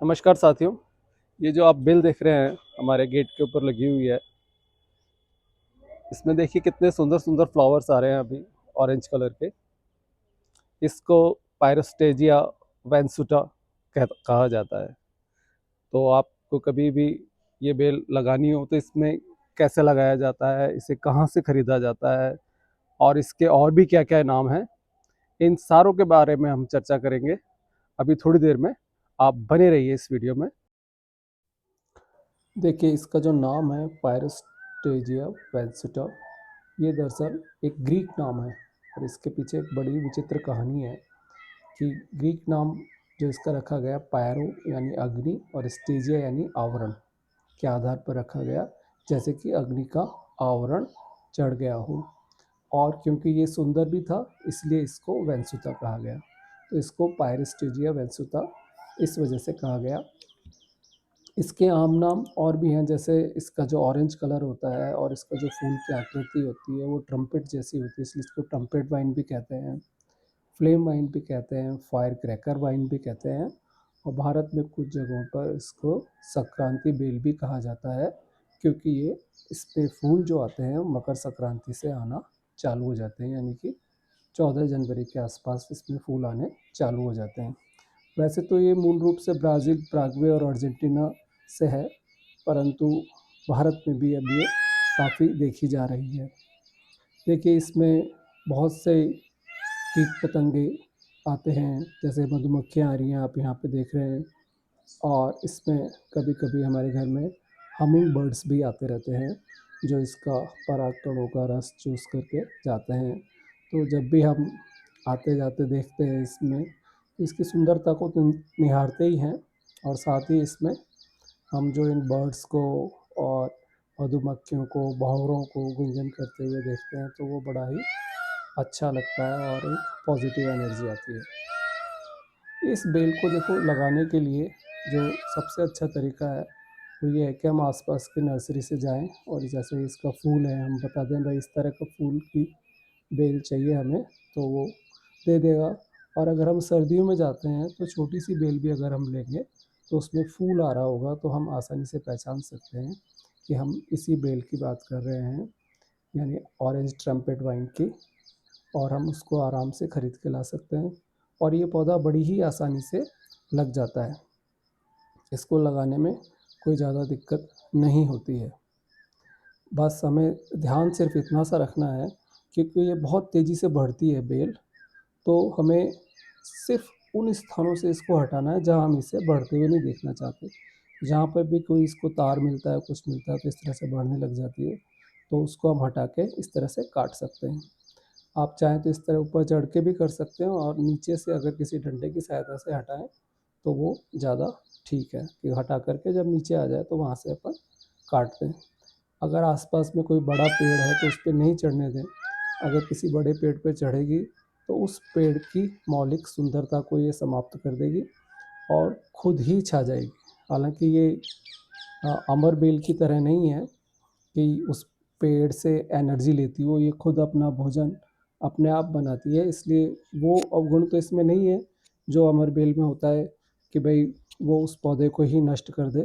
नमस्कार साथियों। ये जो आप बेल देख रहे हैं हमारे गेट के ऊपर लगी हुई है, इसमें देखिए कितने सुंदर सुंदर फ्लावर्स आ रहे हैं अभी, ऑरेंज कलर के। इसको पायरोस्टेजिया वैंसुटा कहा जाता है। तो आपको कभी भी ये बेल लगानी हो तो इसमें कैसे लगाया जाता है, इसे कहाँ से खरीदा जाता है और इसके और भी क्या क्या नाम हैं, इन सारों के बारे में हम चर्चा करेंगे अभी थोड़ी देर में। आप बने रहिए इस वीडियो में। देखिए, इसका जो नाम है पायरोस्टेजिया वैंसुटा, ये दरअसल एक ग्रीक नाम है और इसके पीछे एक बड़ी विचित्र कहानी है कि ग्रीक नाम जो इसका रखा गया, पायरो यानी अग्नि और स्टेजिया यानी आवरण के आधार पर रखा गया, जैसे कि अग्नि का आवरण चढ़ गया हो। और क्योंकि ये सुंदर भी था इसलिए इसको वैंसुता कहा गया। तो इसको पायरोस्टेजिया वैंसुता इस वजह से कहा गया। इसके आम नाम और भी हैं, जैसे इसका जो ऑरेंज कलर होता है और इसका जो फूल की आकृति होती है वो ट्रम्पेट जैसी होती है, इसलिए इसको ट्रम्पेट वाइन भी कहते हैं, फ्लेम वाइन भी कहते हैं, फायर क्रैकर वाइन भी कहते हैं। और भारत में कुछ जगहों पर इसको संक्रांति बेल भी कहा जाता है, क्योंकि ये इस पे फूल जो आते हैं मकर संक्रांति से आना चालू हो जाते हैं, यानी कि 14 जनवरी के आसपास इसमें फूल आने चालू हो जाते हैं। वैसे तो ये मूल रूप से ब्राज़ील, पैराग्वे और अर्जेंटीना से है, परंतु भारत में भी अब ये काफ़ी देखी जा रही है। देखिए, इसमें बहुत से कीट पतंगे आते हैं, जैसे मधुमक्खियाँ आ रही हैं, आप यहाँ पे देख रहे हैं। और इसमें कभी कभी हमारे घर में हमिंग बर्ड्स भी आते रहते हैं, जो इसका पराग कणों का रस चूस करके जाते हैं। तो जब भी हम आते जाते देखते हैं इसमें, इसकी सुंदरता को तो निहारते ही हैं, और साथ ही इसमें हम जो इन बर्ड्स को और मधुमक्खियों को, भंवरों को गुंजन करते हुए देखते हैं, तो वो बड़ा ही अच्छा लगता है और एक पॉजिटिव एनर्जी आती है। इस बेल को देखो लगाने के लिए जो सबसे अच्छा तरीका है वो ये है कि हम आसपास की नर्सरी से जाएं और जैसे इसका फूल है हम बता दें भाई इस तरह का फूल की बेल चाहिए हमें, तो वो दे देगा। और अगर हम सर्दियों में जाते हैं तो छोटी सी बेल भी अगर हम लेंगे तो उसमें फूल आ रहा होगा, तो हम आसानी से पहचान सकते हैं कि हम इसी बेल की बात कर रहे हैं, यानी ऑरेंज ट्रम्पेट वाइन की। और हम उसको आराम से ख़रीद के ला सकते हैं और ये पौधा बड़ी ही आसानी से लग जाता है। इसको लगाने में कोई ज़्यादा दिक्कत नहीं होती है। बस हमें ध्यान सिर्फ इतना सा रखना है, क्योंकि ये बहुत तेज़ी से बढ़ती है बेल, तो हमें सिर्फ उन स्थानों से इसको हटाना है जहाँ हम इसे बढ़ते हुए नहीं देखना चाहते। जहाँ पर भी कोई इसको तार मिलता है, कुछ मिलता है, तो इस तरह से बढ़ने लग जाती है, तो उसको हम हटा के इस तरह से काट सकते हैं। आप चाहें तो इस तरह ऊपर चढ़ के भी कर सकते हैं, और नीचे से अगर किसी डंडे की सहायता से हटाएँ तो वो ज़्यादा ठीक है, कि हटा करके जब नीचे आ जाए तो वहाँ से अपन काट दें। अगर आसपास में कोई बड़ा पेड़ है तो उस पे नहीं चढ़ने दें। अगर किसी बड़े पेड़ पे चढ़ेगी तो उस पेड़ की मौलिक सुंदरता को ये समाप्त कर देगी और खुद ही छा जाएगी। हालांकि ये अमर बेल की तरह नहीं है कि उस पेड़ से एनर्जी लेती हो, ये खुद अपना भोजन अपने आप बनाती है, इसलिए वो अवगुण तो इसमें नहीं है जो अमर बेल में होता है कि भाई वो उस पौधे को ही नष्ट कर दे।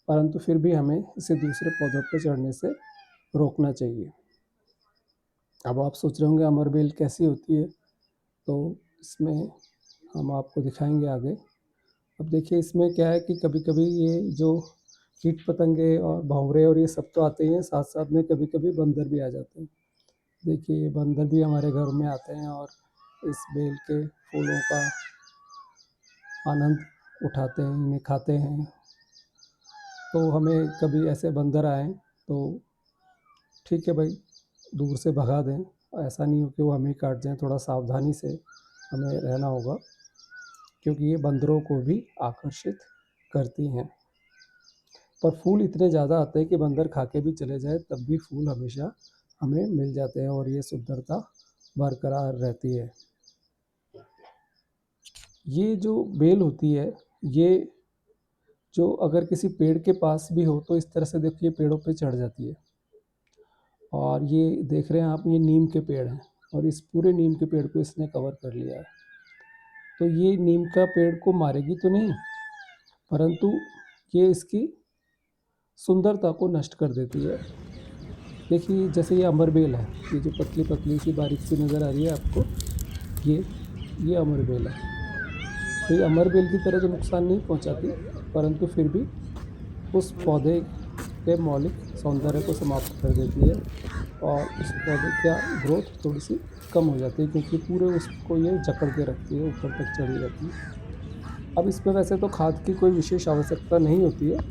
परंतु फिर भी हमें इसे दूसरे पौधों पर चढ़ने से रोकना चाहिए। अब आप सोच रहे होंगे अमर बेल कैसी होती है, तो इसमें हम आपको दिखाएंगे आगे। अब देखिए, इसमें क्या है कि कभी कभी ये जो कीट पतंगे और भंवरे और ये सब तो आते ही हैं, साथ साथ में कभी कभी बंदर भी आ जाते हैं। देखिए, ये बंदर भी हमारे घर में आते हैं और इस बेल के फूलों का आनंद उठाते हैं, इन्हें खाते हैं। तो हमें कभी ऐसे बंदर आए तो ठीक है भाई, दूर से भगा दें। ऐसा नहीं हो कि वो हमें काट जाएँ, थोड़ा सावधानी से हमें रहना होगा, क्योंकि ये बंदरों को भी आकर्षित करती हैं। पर फूल इतने ज़्यादा आते हैं कि बंदर खा के भी चले जाए तब भी फूल हमेशा हमें मिल जाते हैं और ये सुंदरता बरकरार रहती है। ये जो बेल होती है, ये जो अगर किसी पेड़ के पास भी हो तो इस तरह से देखिए पेड़ों पे चढ़ जाती है। और ये देख रहे हैं आप, ये नीम के पेड़ हैं और इस पूरे नीम के पेड़ को इसने कवर कर लिया है। तो ये नीम का पेड़ को मारेगी तो नहीं, परंतु ये इसकी सुंदरता को नष्ट कर देती है। देखिए जैसे ये अमरबेल है, ये जो पतली पतली सी बारीक सी नज़र आ रही है आपको, ये ये अमरबेल है। तो ये अमरबेल की तरह तो नुकसान नहीं पहुंचाती, परंतु फिर भी उस पौधे के मौलिक सौंदर्य को समाप्त कर देती है और उस पौधे का ग्रोथ थोड़ी सी कम हो जाती है, क्योंकि पूरे उसको ये जकड़ के रखती है, ऊपर तक चढ़ी रहती है। अब इसमें वैसे तो खाद की कोई विशेष आवश्यकता नहीं होती है,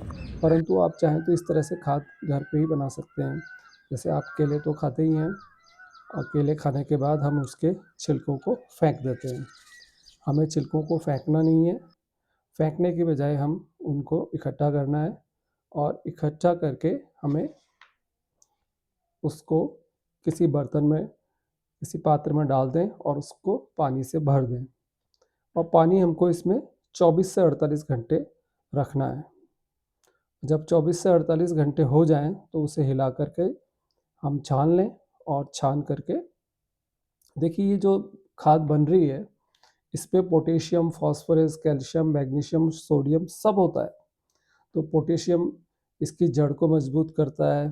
परंतु आप चाहें तो इस तरह से खाद घर पे ही बना सकते हैं। जैसे आप केले तो खाते ही हैं, और केले खाने के बाद हम उसके छिलकों को फेंक देते हैं। हमें छिलकों को फेंकना नहीं है, फेंकने की बजाय हम उनको इकट्ठा करना है, और इकट्ठा करके हमें उसको किसी बर्तन में, किसी पात्र में डाल दें और उसको पानी से भर दें, और पानी हमको इसमें 24 से 48 घंटे रखना है। जब 24 से 48 घंटे हो जाएं तो उसे हिला करके हम छान लें, और छान करके देखिए ये जो खाद बन रही है, इस पे potassium, phosphorus, calcium, magnesium, sodium सब होता है। तो पोटेशियम इसकी जड़ को मजबूत करता है,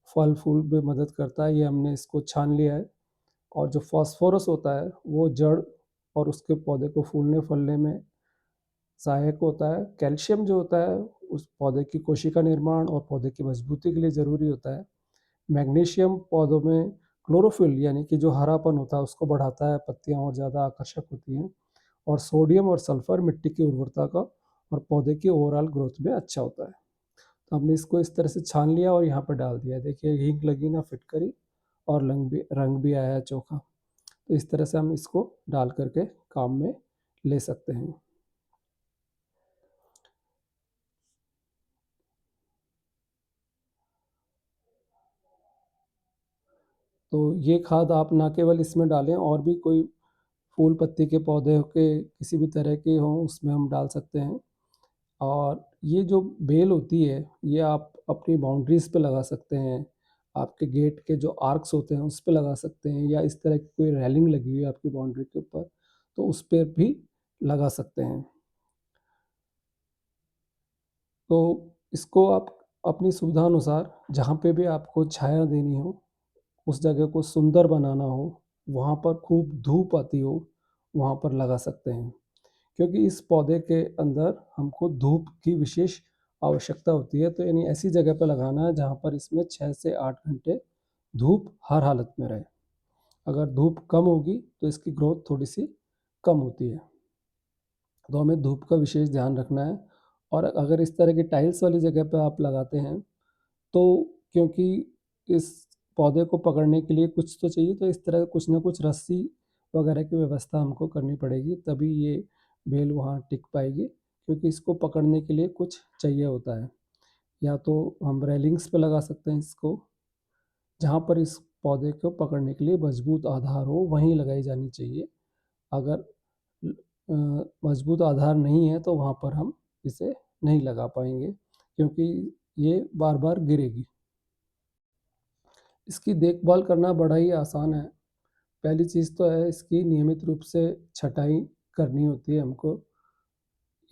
फल फूल में मदद करता है, ये हमने इसको छान लिया है। और जो फास्फोरस होता है वो जड़ और उसके पौधे को फूलने फलने में सहायक होता है। कैल्शियम जो होता है उस पौधे की कोशिका निर्माण और पौधे की मजबूती के लिए ज़रूरी होता है। मैग्नीशियम पौधों में क्लोरोफिल यानी कि जो हरापन होता है उसको बढ़ाता है, पत्तियाँ और ज़्यादा आकर्षक होती हैं। और सोडियम और सल्फर मिट्टी की उर्वरता का और पौधे की ओवरऑल ग्रोथ में अच्छा होता है। तो हमने इसको इस तरह से छान लिया और यहाँ पर डाल दिया। देखिए हींग लगी ना फिटकरी, और रंग भी आया है चोखा। तो इस तरह से हम इसको डाल करके काम में ले सकते हैं। तो ये खाद आप ना केवल इसमें डालें, और भी कोई फूल पत्ती के पौधे के किसी भी तरह के हों उसमें हम डाल सकते हैं। और ये जो बेल होती है ये आप अपनी बाउंड्रीज़ पे लगा सकते हैं, आपके गेट के जो आर्क्स होते हैं उस पे लगा सकते हैं, या इस तरह की कोई रेलिंग लगी हुई है आपकी बाउंड्री के ऊपर तो उस पर भी लगा सकते हैं। तो इसको आप अपनी सुविधा अनुसार जहाँ पे भी आपको छाया देनी हो, उस जगह को सुंदर बनाना हो, वहाँ पर खूब धूप आती हो, वहाँ पर लगा सकते हैं। क्योंकि इस पौधे के अंदर हमको धूप की विशेष आवश्यकता होती है, तो यानी ऐसी जगह पे लगाना है जहाँ पर इसमें 6 से 8 घंटे धूप हर हालत में रहे। अगर धूप कम होगी तो इसकी ग्रोथ थोड़ी-सी कम होती है। तो हमें धूप का विशेष ध्यान रखना है। और अगर इस तरह की टाइल्स वाली जगह पे आप लगाते हैं, तो क्योंकि इस पौधे को पकड़ने के लिए कुछ तो चाहिए, तो इस तरह कुछ ना कुछ रस्सी वगैरह की व्यवस्था हमको करनी पड़ेगी, तभी ये बेल वहाँ टिक पाएगी, क्योंकि इसको पकड़ने के लिए कुछ चाहिए होता है। या तो हम रेलिंग्स पे लगा सकते हैं इसको, जहाँ पर इस पौधे को पकड़ने के लिए मजबूत आधार हो वहीं लगाई जानी चाहिए। अगर मजबूत आधार नहीं है तो वहाँ पर हम इसे नहीं लगा पाएँगे, क्योंकि ये बार-बार गिरेगी। इसकी देखभाल करना बड़ा ही आसान है। पहली चीज़ तो है इसकी नियमित रूप से छँटाई करनी होती है हमको,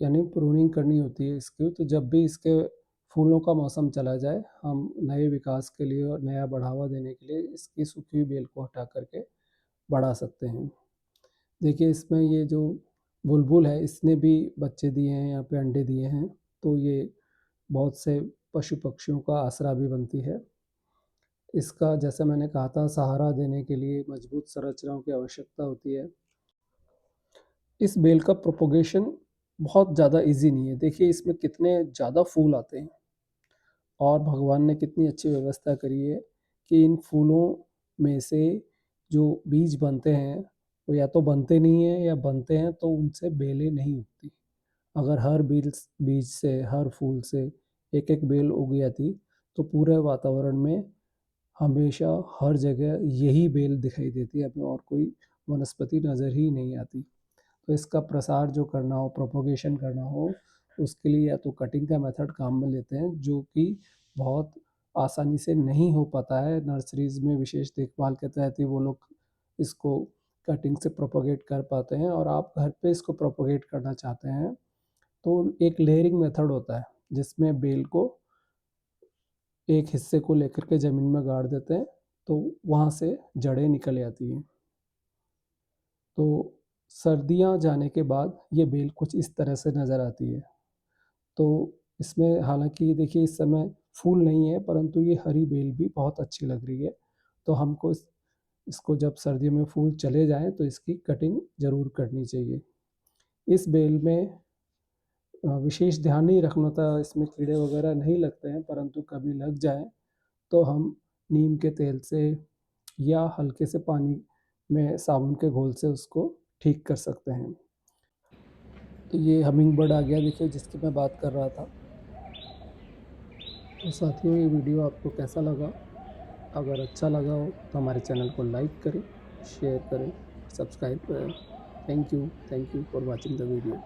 यानी प्रूनिंग करनी होती है इसकी। तो जब भी इसके फूलों का मौसम चला जाए, हम नए विकास के लिए और नया बढ़ावा देने के लिए इसकी सूखी हुई बेल को हटा कर के बढ़ा सकते हैं। देखिए इसमें ये जो बुलबुल है इसने भी बच्चे दिए हैं, यहाँ पे अंडे दिए हैं, तो ये बहुत से पशु-पक्षियों का आसरा भी बनती है। इसका जैसे मैंने कहा था सहारा देने के लिए मजबूत संरचनाओं की आवश्यकता होती है। इस बेल का प्रोपगेशन बहुत ज़्यादा ईज़ी नहीं है। देखिए इसमें कितने ज़्यादा फूल आते हैं, और भगवान ने कितनी अच्छी व्यवस्था करी है कि इन फूलों में से जो बीज बनते हैं, वो या तो बनते नहीं हैं, या बनते हैं तो उनसे बेलें नहीं उगती। अगर हर बीज बीज से, हर फूल से एक-एक बेल उग जाती, तो पूरे वातावरण में हमेशा हर जगह यही बेल दिखाई देती है, हमें और कोई वनस्पति नज़र ही नहीं आती। तो इसका प्रसार जो करना हो, प्रोपगेशन करना हो, उसके लिए या तो कटिंग का मेथड काम में लेते हैं, जो कि बहुत आसानी से नहीं हो पाता है। नर्सरीज़ में विशेष देखभाल के तहत ही वो लोग इसको कटिंग से प्रोपगेट कर पाते हैं, और आप घर पे इसको प्रोपगेट करना चाहते हैं, तो एक लेयरिंग मेथड होता है जिसमें बेल को एक हिस्से को लेकर के ज़मीन में गाड़ देते हैं, तो वहाँ से जड़ें निकल आती हैं। तो सर्दियाँ जाने के बाद ये बेल कुछ इस तरह से नज़र आती है। तो इसमें हालाँकि देखिए इस समय फूल नहीं है, परंतु ये हरी बेल भी बहुत अच्छी लग रही है। तो हमको इसको जब सर्दियों में फूल चले जाएँ तो इसकी कटिंग ज़रूर करनी चाहिए। इस बेल में विशेष ध्यान नहीं रखना होता, इसमें कीड़े वगैरह नहीं लगते हैं, परंतु कभी लग जाएँ तो हम नीम के तेल से या हल्के से पानी में साबुन के घोल से उसको ठीक कर सकते हैं। तो ये हमिंग बर्ड आ गया देखिए जिसकी मैं बात कर रहा था। तो साथियों ये वीडियो आपको कैसा लगा? अगर अच्छा लगा हो तो हमारे चैनल को लाइक करें, शेयर करें, सब्सक्राइब करें। Thank you for watching the video.